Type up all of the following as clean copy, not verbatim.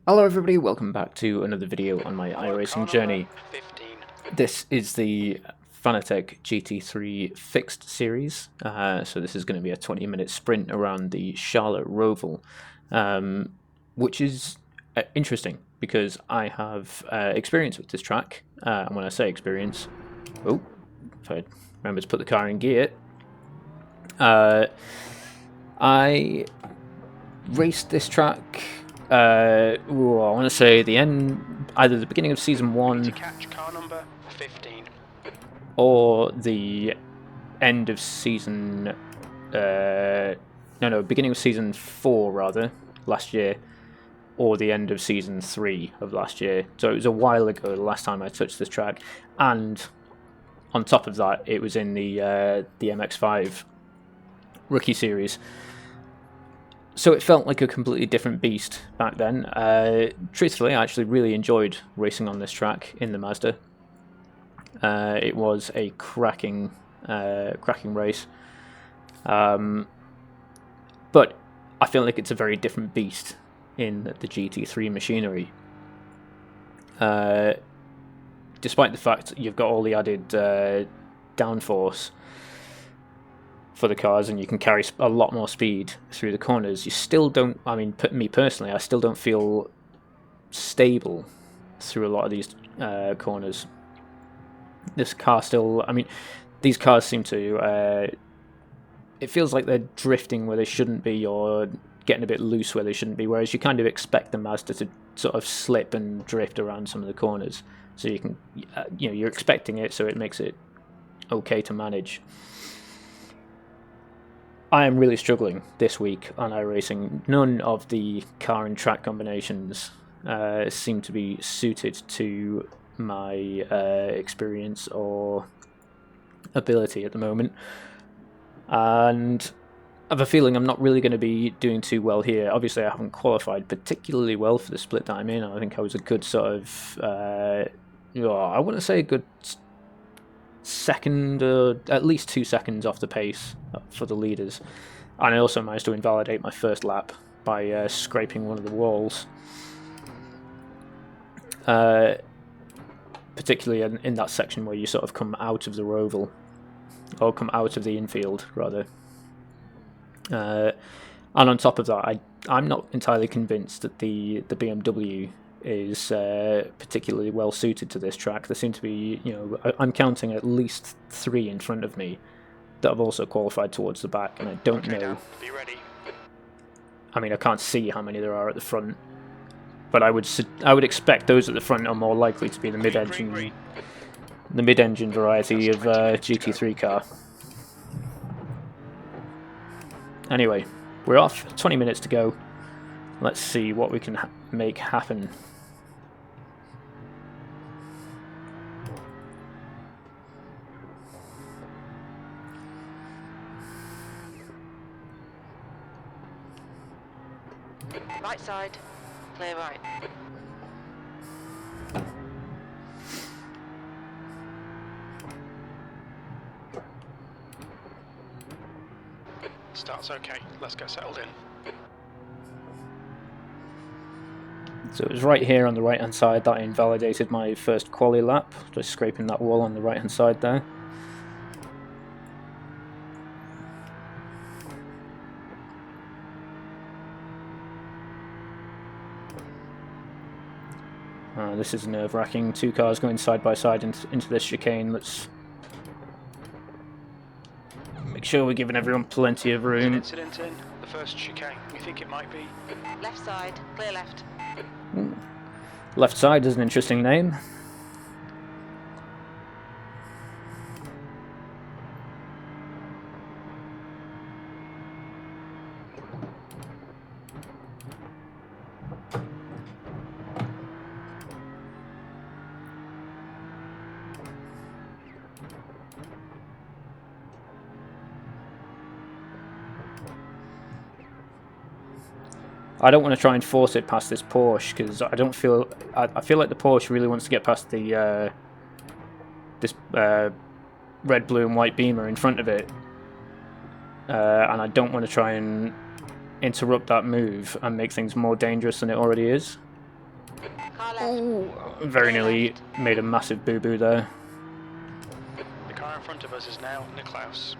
Hello everybody, welcome back to another video on my iRacing journey. This is the Fanatec GT3 Fixed series, so this is going to be a 20-minute sprint around the Charlotte Roval, which is interesting because I have experience with this track, and when I say experience, if I remember to put the car in gear, I raced this track I want to say either the beginning of season 1 catch car number 15. or the end of season beginning of season 4 rather, last year, or the end of season 3 of last year. So it was a while ago the last time I touched this track, and on top of that it was in the MX-5 rookie series. So it felt like a completely different beast back then. Truthfully, I actually really enjoyed racing on this track in the Mazda. It was a cracking race. But I feel like it's a very different beast in the GT3 machinery. Despite the fact you've got all the added downforce for the cars, and you can carry a lot more speed through the corners, you still don't, me personally, I still don't feel stable through a lot of these corners. This car still, these cars seem to, it feels like they're drifting where they shouldn't be, or getting a bit loose where they shouldn't be, whereas you kind of expect the Mazda to sort of slip and drift around some of the corners. So you can, you're expecting it, so it makes it okay to manage. I am really struggling this week on iRacing. None of the car and track combinations seem to be suited to my experience or ability at the moment. And I have a feeling I'm not really going to be doing too well here. Obviously, I haven't qualified particularly well for the split that I'm in. I think I was a good sort of, I wouldn't say a good second, at least 2 seconds off the pace for the leaders, and I also managed to invalidate my first lap by scraping one of the walls, particularly in that section where you sort of come out of the Roval, or come out of the infield rather. And on top of that, I'm not entirely convinced that the BMW is particularly well suited to this track. There seem to be, I'm counting at least 3 in front of me that have also qualified towards the back, and I don't know. Be ready. I can't see how many there are at the front, but I would expect those at the front are more likely to be the mid-engine variety of GT3 car. Anyway, we're off. 20 minutes to go. Let's see what we can make happen. Right side, clear right. Start's okay. Let's get settled in. So it was right here on the right hand side that I invalidated my first quali lap, just scraping that wall on the right hand side there. This is nerve-wracking. 2 cars going side by side into this chicane. Let's make sure we're giving everyone plenty of room. Incident in the first chicane. We think it might be. Left side, clear left. Left side is an interesting name. I don't want to try and force it past this Porsche, because I don't feel. I feel like the Porsche really wants to get past the this red, blue, and white Beamer in front of it, and I don't want to try and interrupt that move and make things more dangerous than it already is. Car left. Oh, very nearly made a massive boo-boo there. The car in front of us is now Niklaus.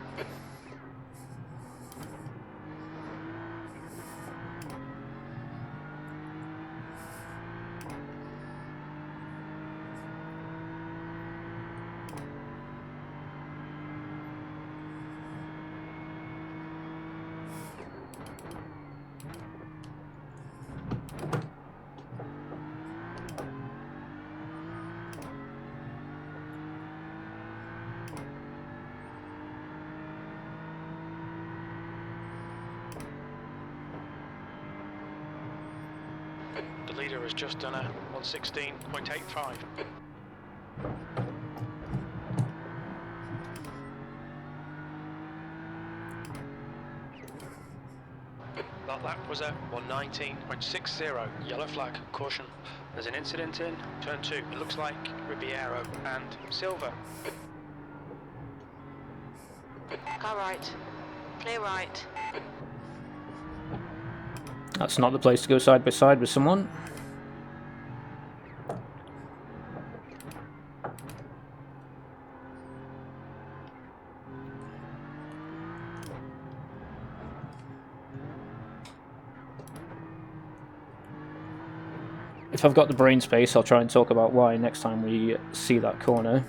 The leader has just done a 116.85. That lap was a 119.60. Yellow flag, caution. There's an incident in turn 2. It looks like Ribeiro and Silva. Car right. Clear right. That's not the place to go side by side with someone. If I've got the brain space, I'll try and talk about why next time we see that corner.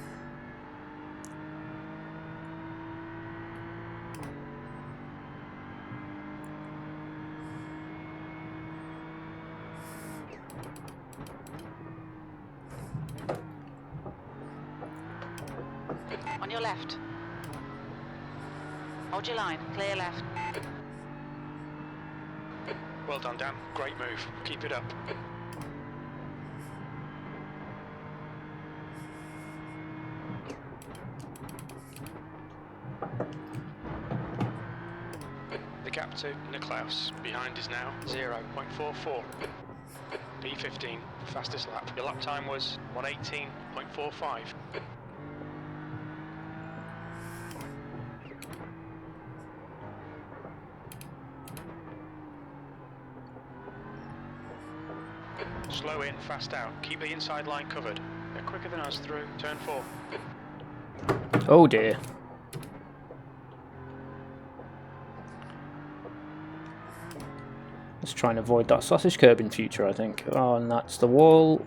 On your left. Hold your line. Clear left. Well done, Dan. Great move. Keep it up. The gap to Niklaus behind is now 0.44. P15, fastest lap. Your lap time was 118.45. Slow in, fast out. Keep the inside line covered. They're quicker than us through turn 4. Oh dear. Let's try and avoid that sausage curb in future, I think. Oh, and that's the wall.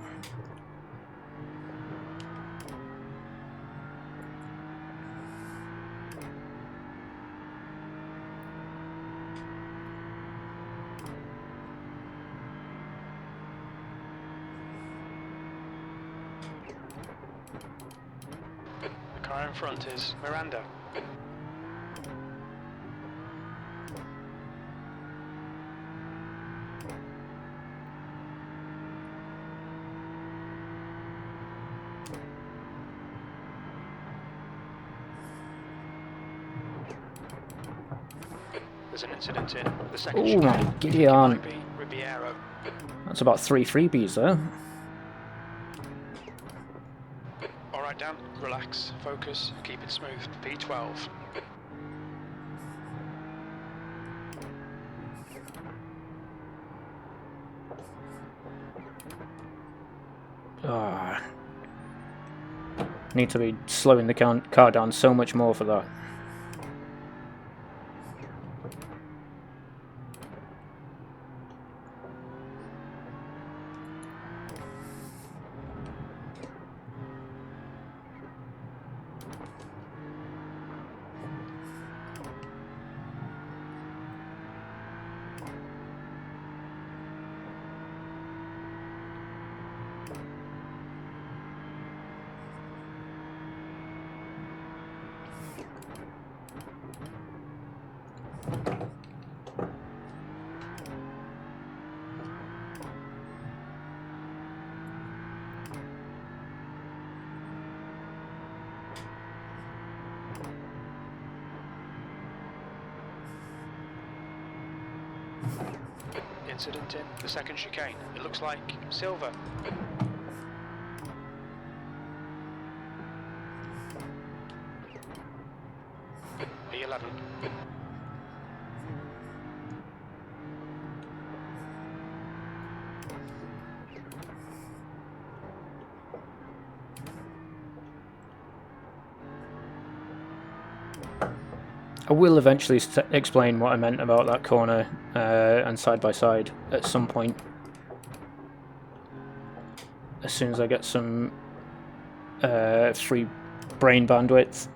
The car in front is Miranda. There's an incident in the second Oh chicane. my Gideon. It might be Ribeiro. That's about 3 freebies there. Alright, Dan, relax, focus, keep it smooth. P12. Ah. Need to be slowing the car down so much more for that. Incident in the second chicane. It looks like Silva. P11. I will eventually explain what I meant about that corner and side by side at some point. As soon as I get some free brain bandwidth.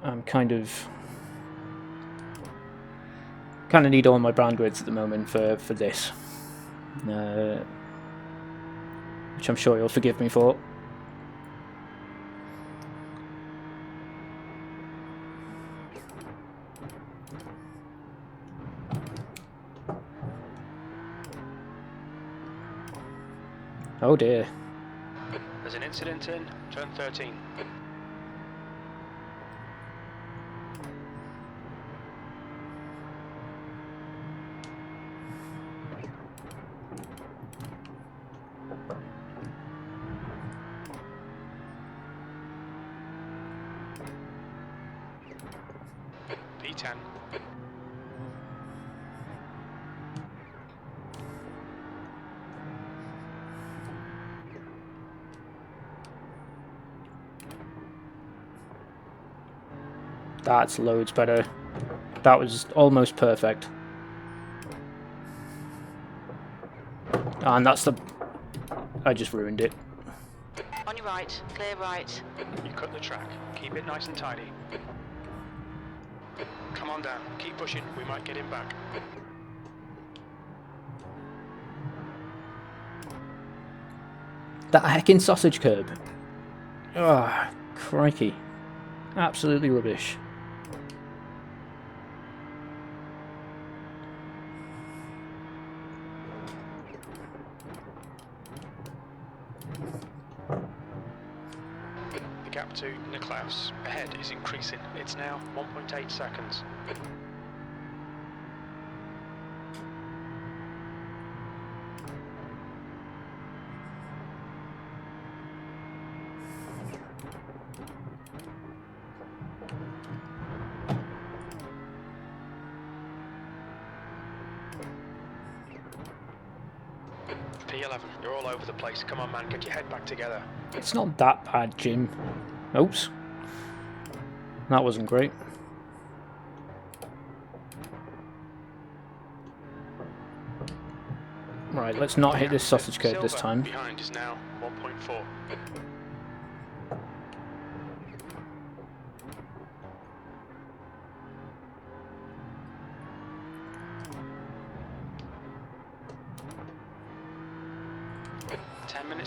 I'm kind of need all my bandwidth at the moment for this, which I'm sure you'll forgive me for. Oh dear. There's an incident in turn 13. P10. That's loads better. That was almost perfect. And that's the... I just ruined it. On your right, clear right. You cut the track. Keep it nice and tidy. Come on down. Keep pushing. We might get him back. That heckin' sausage curb. Ah, crikey. Absolutely rubbish. The gap to Nicklaus ahead is increasing. It's now 1.8 seconds. P11, you're all over the place. Come on, man, get your head back together. It's not that bad, Jim. Oops. That wasn't great. Right, let's not hit this sausage curb this time. Behind is now 1.4.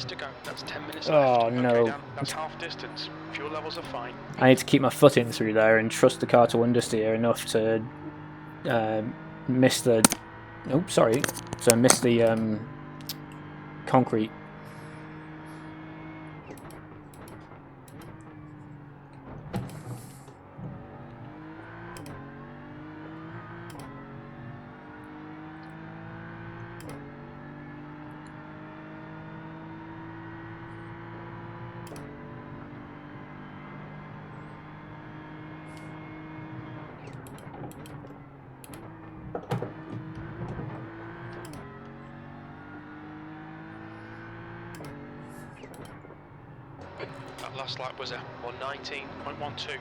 To go. That's 10 minutes left. Oh no. Okay, Dan, that's half distance. Fuel levels are fine. I need to keep my foot in through there and trust the car to understeer enough to miss the... Oh, sorry. To miss the concrete. That last lap was a 119.12.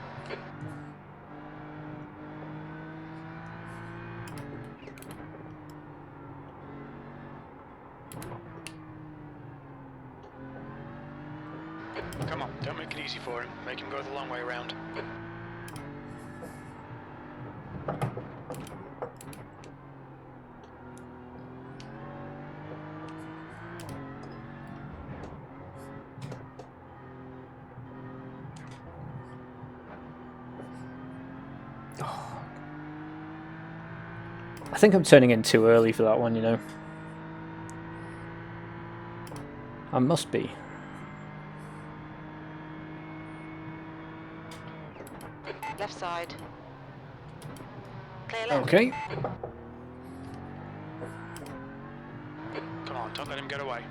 Come on, don't make it easy for him. Make him go the long way around. I think I'm turning in too early for that one, you know. I must be. Left side. Clear left. Okay. Come on, don't let him get away.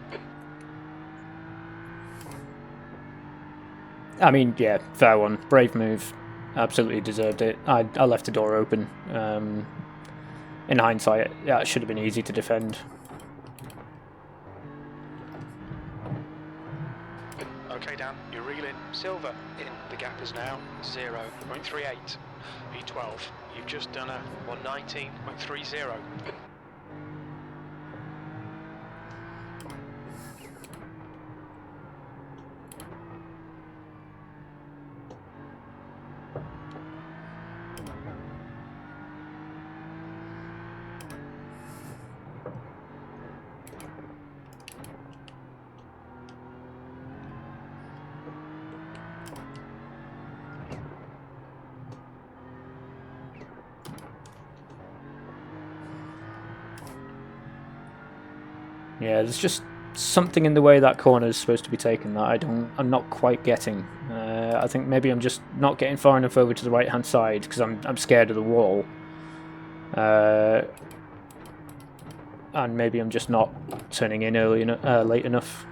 I mean, yeah, fair one. Brave move. Absolutely deserved it. I left the door open. In hindsight, yeah, it should have been easy to defend. Okay, Dan, you're reeling. silver in. The gap is now 0.38. B12, you've just done a 119.30. Yeah, there's just something in the way that corner is supposed to be taken that I'm not quite getting. I think maybe I'm just not getting far enough over to the right hand side because I'm scared of the wall. And maybe I'm just not turning in late enough.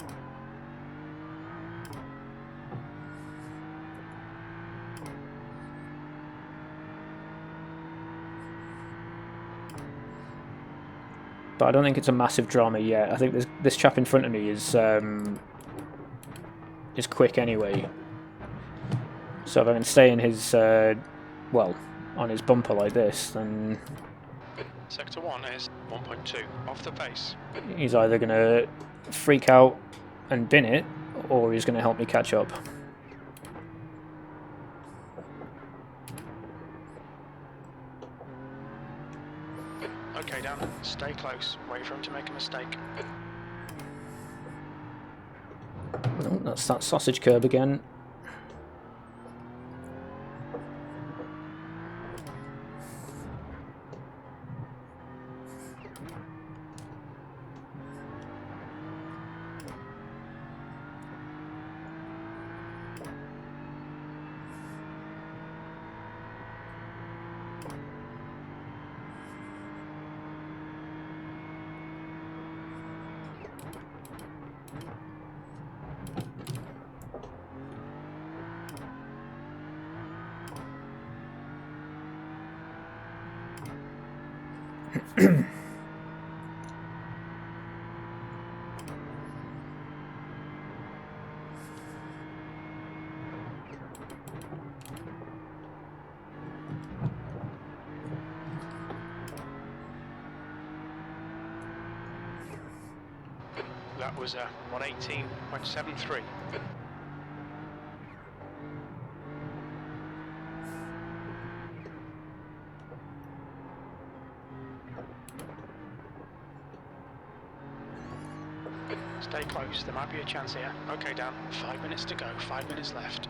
But I don't think it's a massive drama yet. I think this chap in front of me is quick anyway. So if I can stay in his, well, on his bumper like this, then Sector 1 is 1.2, off the pace. He's either going to freak out and bin it, or he's going to help me catch up. Okay, Dan, stay close. Wait for him to make a mistake. Oh, that's that sausage curb again. That was a 118.73. Stay close, there might be a chance here. Okay, Dan, 5 minutes to go, 5 minutes left.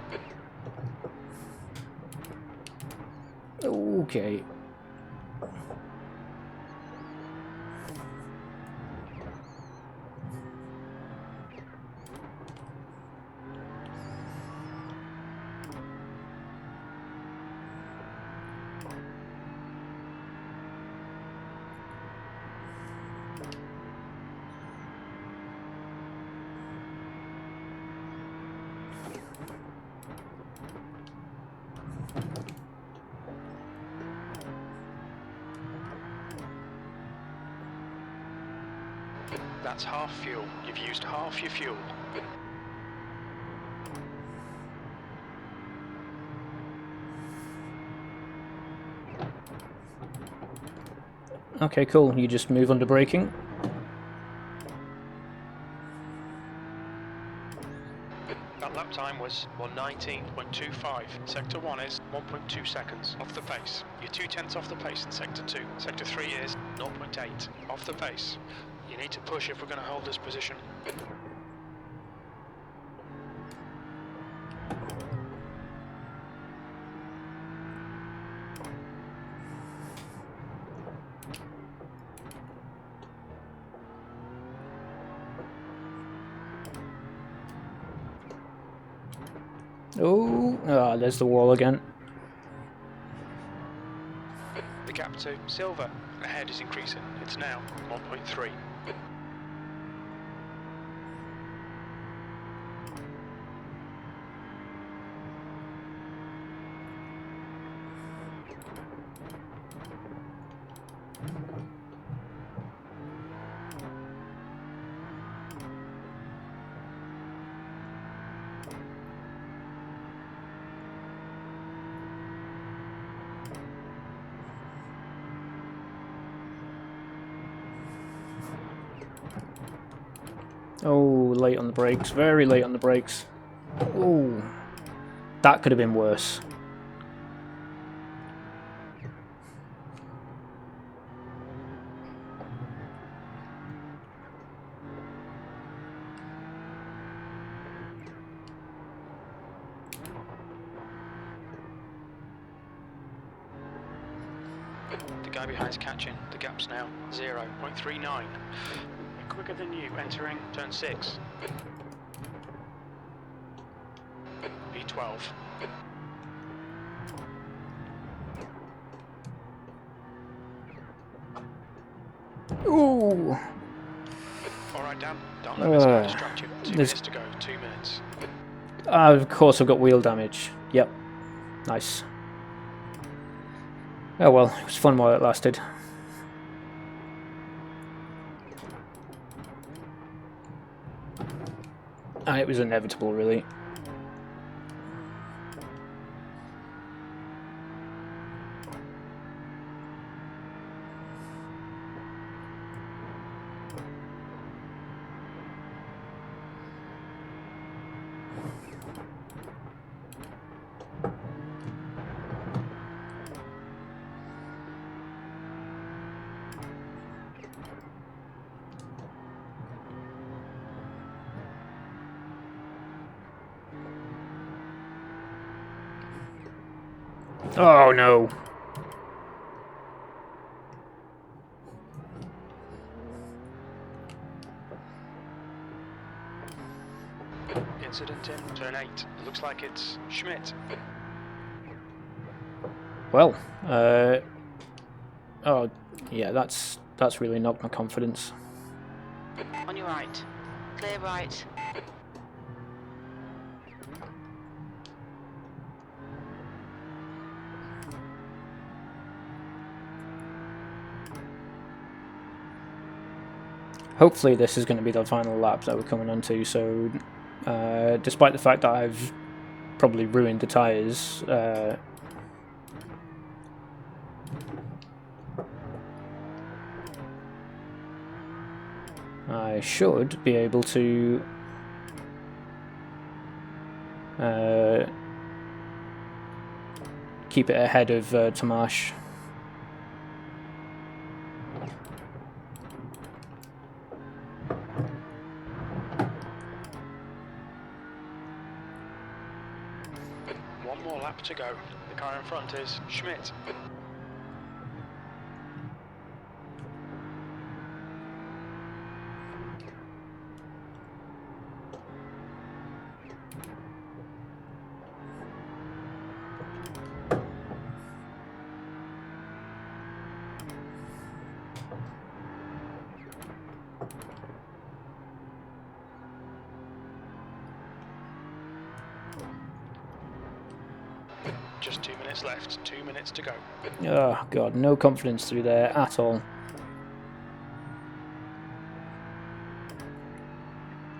Okay. That's half fuel. You've used half your fuel. Okay, cool. You just move under braking. That lap time was 119.25. Sector 1 is 1.2 seconds off the pace. You're 2/10 off the pace in Sector 2. Sector 3 is 0.8 off the pace. You need to push if we're going to hold this position. Oh, there's the wall again. The gap to silver ahead is increasing. It's now 1.3. Oh, late on the brakes. Very late on the brakes. Oh, that could have been worse. The guy behind's catching. The gap's now 0.39. Quicker than you, entering turn 6. P12. Ooh. Alright, Dan. Don't let this guy distract you. 2 minutes to go. 2 minutes. Of course I've got wheel damage. Yep. Nice. Oh well, it was fun while it lasted. And it was inevitable, really. Oh no. Incident in turn 8. It looks like it's Schmidt. Well, oh yeah, that's really knocked my confidence. On your right. Clear right. Hopefully this is going to be the final lap that we're coming onto, so despite the fact that I've probably ruined the tyres, I should be able to keep it ahead of Tomasz. One more lap to go. The car in front is Schmidt. Just 2 minutes left, 2 minutes to go. Oh god, no confidence through there at all.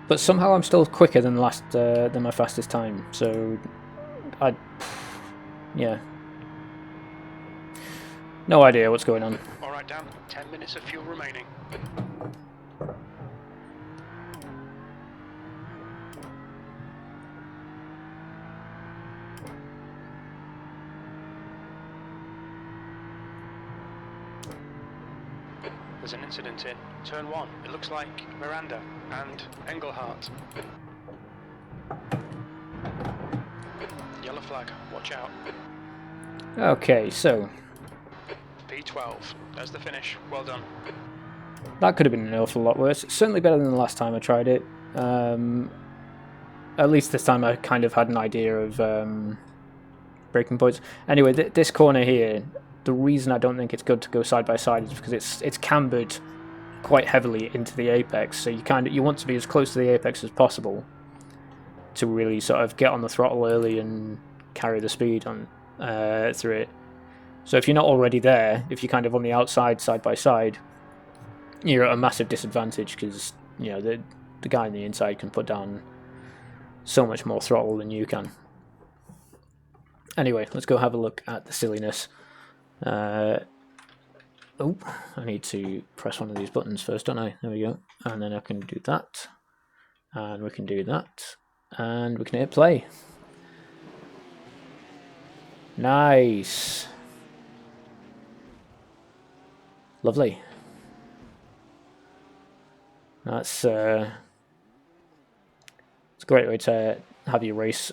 But somehow I'm still quicker than than my fastest time, so yeah. No idea what's going on. Alright, Dan, 10 minutes of fuel remaining. There's an incident in turn 1. It looks like Miranda and Engelhardt. Yellow flag, watch out. Okay, so P12, there's the finish, well done. that could have been an awful lot worse. It's certainly better than the last time I tried it. At least this time I kind of had an idea of braking points. Anyway, this corner here, the reason I don't think it's good to go side by side is because it's cambered quite heavily into the apex, so you want to be as close to the apex as possible to really sort of get on the throttle early and carry the speed on through it. So if you're not already there, if you're kind of on the outside side by side, you're at a massive disadvantage because you know the guy on the inside can put down so much more throttle than you can. Anyway, let's go have a look at the silliness. Oh, I need to press one of these buttons first, don't I? There we go. And then I can do that. And we can do that. And we can hit play. Nice. Lovely. That's it's a great way to have your race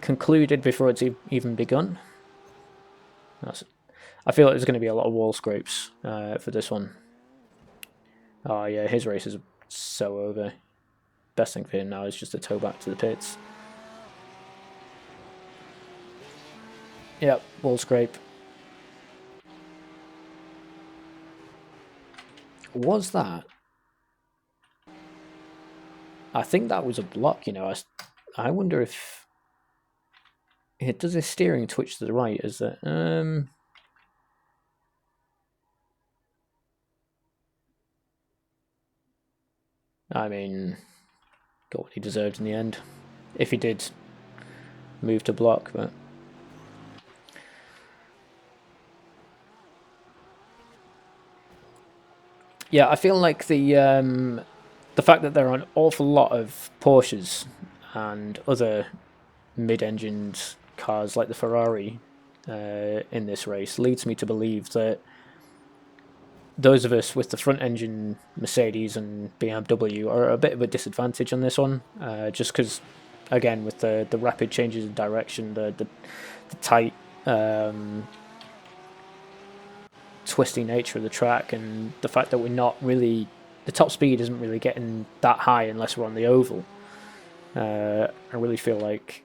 concluded before it's even begun. I feel like there's going to be a lot of wall scrapes for this one. Oh yeah, his race is so over. Best thing for him now is just to tow back to the pits. Yep, wall scrape. Was that? I think that was a block, you know. I wonder if it does his steering twitch to the right, is it? I mean, got what he deserved in the end. If he did move to block, but yeah, I feel like the fact that there are an awful lot of Porsches and other mid-engined cars like the Ferrari in this race leads me to believe that those of us with the front-engine Mercedes and BMW are at a bit of a disadvantage on this one, just because, again, with the rapid changes in direction, the tight, twisty nature of the track, and the fact that we're not really, the top speed isn't really getting that high unless we're on the oval. I really feel like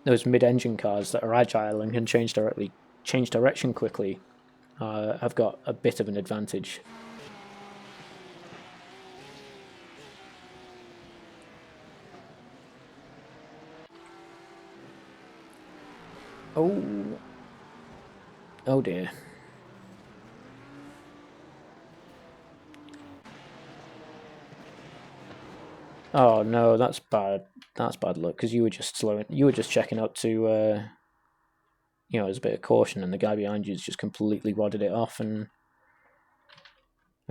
those mid-engine cars that are agile and can change direction quickly have got a bit of an advantage. Oh dear. Oh no, that's bad. That's bad luck because you were just slowing. You were just checking up to, you know, as a bit of caution, and the guy behind you's just completely wadded it off and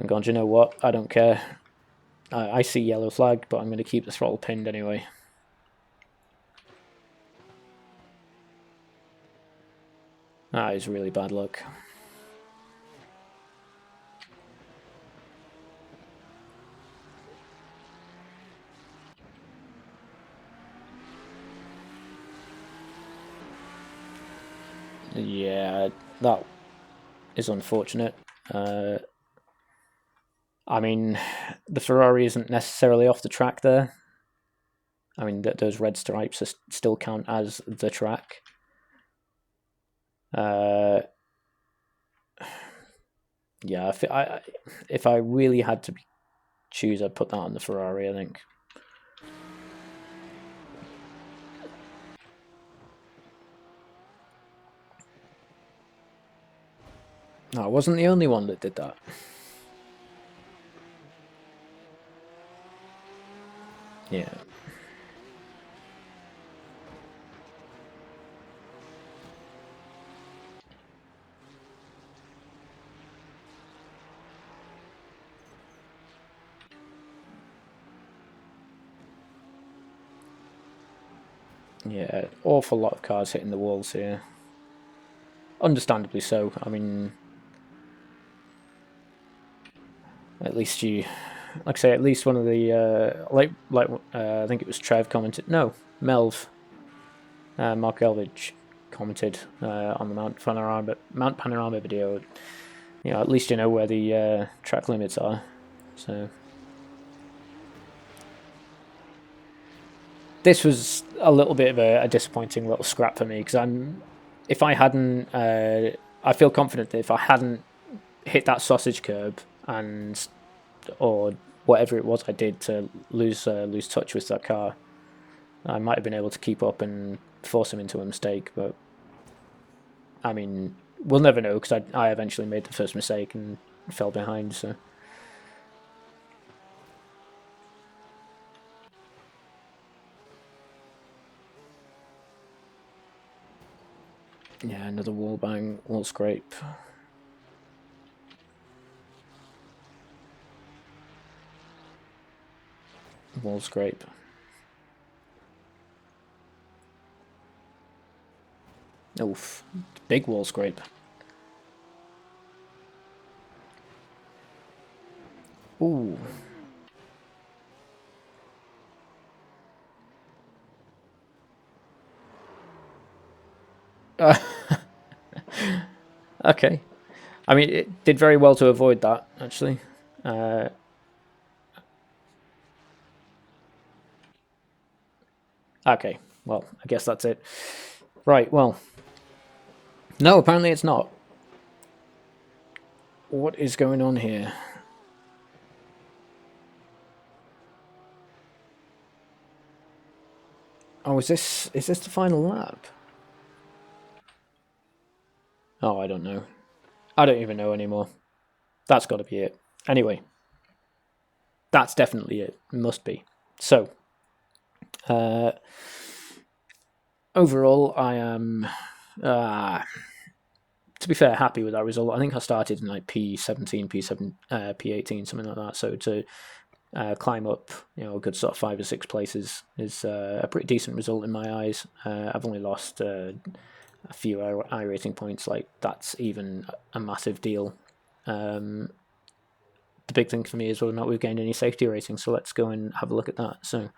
gone. Do you know what? I don't care. I see yellow flag, but I'm going to keep the throttle pinned anyway. That is really bad luck. Yeah, that is unfortunate. I mean, the Ferrari isn't necessarily off the track there. I mean, those red stripes still count as the track. Yeah, if I really had to choose, I'd put that on the Ferrari, I think. No, I wasn't the only one that did that. Yeah. Yeah, awful lot of cars hitting the walls here. Understandably so. I mean, at least you, like I say, at least one of the I think it was Trev commented. No, Melv, Mark Elvidge commented on the Mount Panorama video. You know, at least you know where the track limits are. So this was a little bit of a disappointing little scrap for me because if I hadn't, I feel confident that if I hadn't hit that sausage curb or whatever it was I did to lose touch with that car, I might have been able to keep up and force him into a mistake. But I mean, we'll never know because I eventually made the first mistake and fell behind. So. Yeah, another wall bang, wall scrape. wall scrape. Oof, big wall scrape. Ooh. Okay. I mean, it did very well to avoid that, actually. Okay, well, I guess that's it. Right, well. No, apparently it's not. What is going on here? Oh, is this the final lap? Oh, I don't know. I don't even know anymore. That's got to be it. Anyway, that's definitely it. Must be. So, overall, I am, to be fair, happy with that result. I think I started in like P17, P7, P18, something like that. So to climb up, a good sort of 5 or 6 places is a pretty decent result in my eyes. I've only lost a few iRacing points. Like, that's even a massive deal. The big thing for me is whether or not we've gained any safety ratings, so let's go and have a look at that. So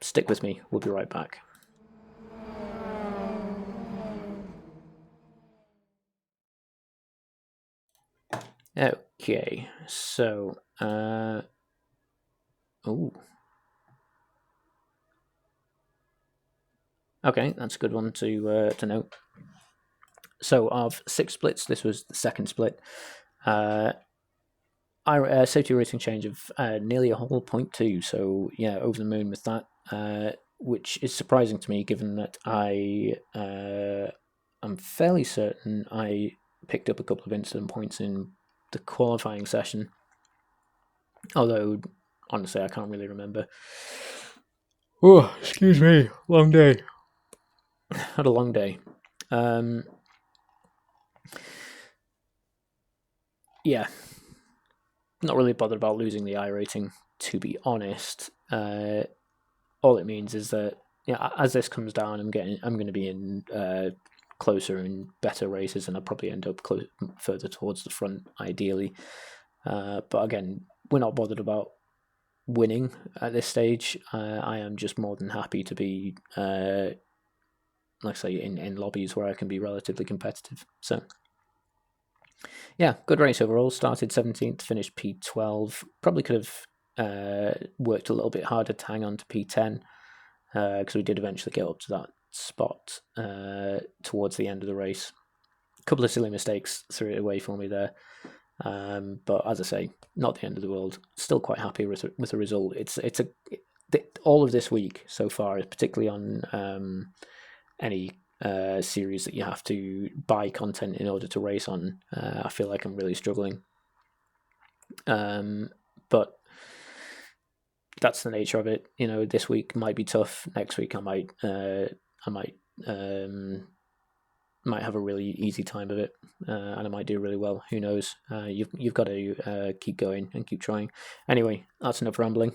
stick with me, we'll be right back. Okay, so okay, that's a good one to note. So of 6 splits, this was the second split. Safety rating change of nearly a whole 0.2, so yeah, over the moon with that, which is surprising to me given that I'm fairly certain I picked up a couple of incident points in the qualifying session, although honestly I can't really remember. Oh, excuse me, long day. Had a long day. Yeah, not really bothered about losing the I rating, to be honest. All it means is that as this comes down, I'm going to be in closer and better races, and I'll probably end up further towards the front, ideally. But again, we're not bothered about winning at this stage. I am just more than happy to be, like I say, in lobbies where I can be relatively competitive. So, yeah, good race overall. Started 17th, finished P12. Probably could have worked a little bit harder to hang on to P10, because we did eventually get up to that spot towards the end of the race. A couple of silly mistakes threw it away for me there. But as I say, not the end of the world. Still quite happy with the result. All of this week so far, particularly on any series that you have to buy content in order to race on, I feel like I'm really struggling. But that's the nature of it. This week might be tough. Next week I might have a really easy time of it, and I might do really well. Who knows? You've got to keep going and keep trying. Anyway, that's enough rambling.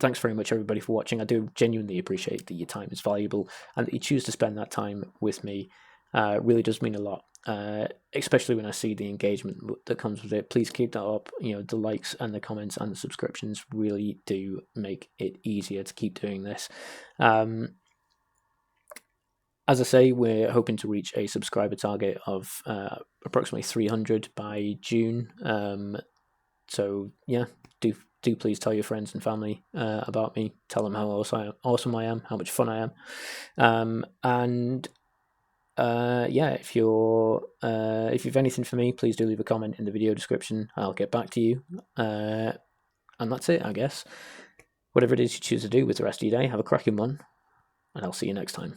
Thanks very much, everybody, for watching. I do genuinely appreciate that your time is valuable and that you choose to spend that time with me. It really does mean a lot, especially when I see the engagement that comes with it. Please keep that up. The likes and the comments and the subscriptions really do make it easier to keep doing this. As I say, we're hoping to reach a subscriber target of approximately 300 by June. So yeah, do please tell your friends and family about me. Tell them how awesome I am, how much fun I am, and yeah, if you've anything for me, please do leave a comment in the video description. I'll get back to you, and that's it, I guess. Whatever it is you choose to do with the rest of your day, have a cracking one, and I'll see you next time.